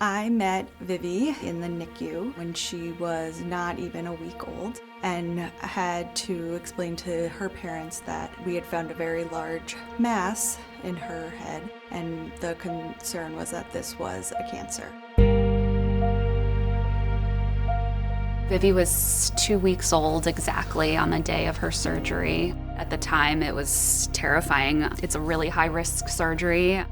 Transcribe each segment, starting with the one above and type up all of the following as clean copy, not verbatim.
I met Vivi in the NICU when she was not even a week old and had to explain to her parents that we had found a very large mass in her head, and the concern was that this was a cancer. Vivi was 2 weeks old exactly on the day of her surgery. At the time, it was terrifying. It's a really high-risk surgery.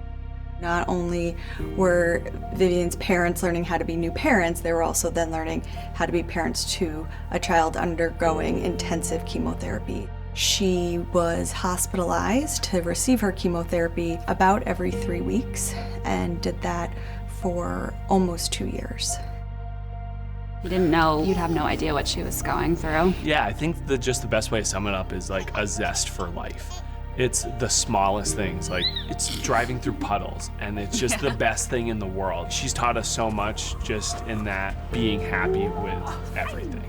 Not only were Vivienne's parents learning how to be new parents, they were also then learning how to be parents to a child undergoing intensive chemotherapy. She was hospitalized to receive her chemotherapy about every 3 weeks and did that for almost 2 years. You didn't know, you'd have no idea what she was going through. Yeah, I think just the best way to sum it up is like a zest for life. It's the smallest things, like it's driving through puddles, and it's just the best thing in the world. She's taught us so much just in that being happy with everything.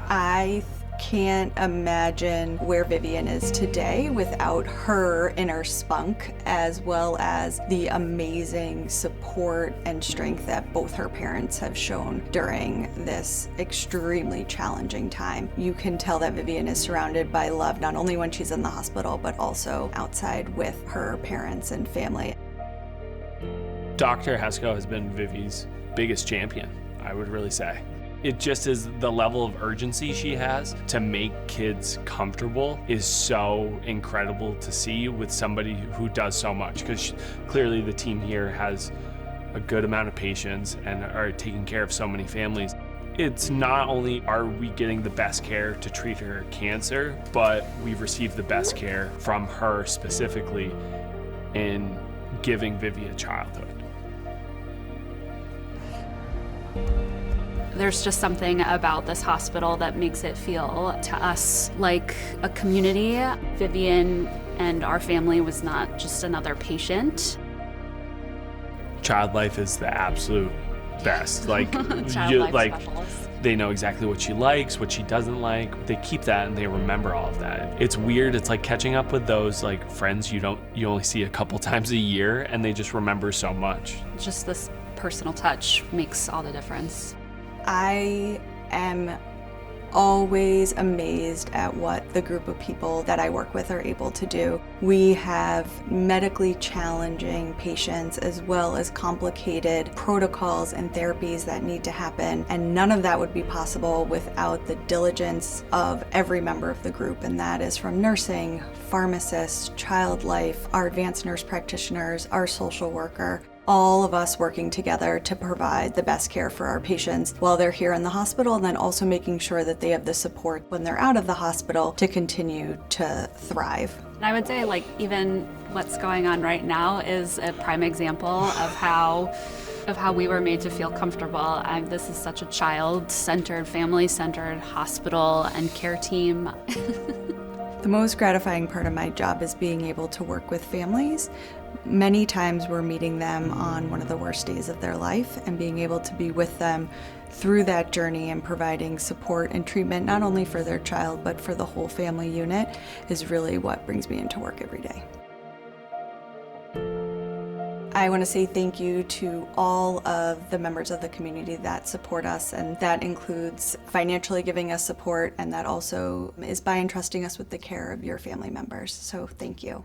I can't imagine where Vivienne is today without her inner spunk, as well as the amazing support and strength that both her parents have shown during this extremely challenging time. You can tell that Vivienne is surrounded by love, not only when she's in the hospital, but also outside with her parents and family. Dr. Hesko has been Vivi's biggest champion, I would really say. It just is the level of urgency she has to make kids comfortable is so incredible to see with somebody who does so much, because clearly the team here has a good amount of patience and are taking care of so many families. It's not only are we getting the best care to treat her cancer, but we've received the best care from her specifically in giving Vivi a childhood. There's just something about this hospital that makes it feel to us like a community. Vivienne and our family was not just another patient. Child life is the absolute best. Like, Specialist. They know exactly what she likes, what she doesn't like. They keep that and they remember all of that. It's weird. It's like catching up with those like friends you only see a couple times a year, and they just remember so much. Just this personal touch makes all the difference. I am always amazed at what the group of people that I work with are able to do. We have medically challenging patients as well as complicated protocols and therapies that need to happen, and none of that would be possible without the diligence of every member of the group, and that is from nursing, pharmacists, child life, our advanced nurse practitioners, our social worker. All of us working together to provide the best care for our patients while they're here in the hospital, and then also making sure that they have the support when they're out of the hospital to continue to thrive. And I would say, like, even what's going on right now is a prime example of how we were made to feel comfortable. This is such a child-centered, family-centered hospital and care team. The most gratifying part of my job is being able to work with families. Many times we're meeting them on one of the worst days of their life, and being able to be with them through that journey and providing support and treatment not only for their child but for the whole family unit is really what brings me into work every day. I want to say thank you to all of the members of the community that support us, and that includes financially giving us support, and that also is by entrusting us with the care of your family members. So thank you.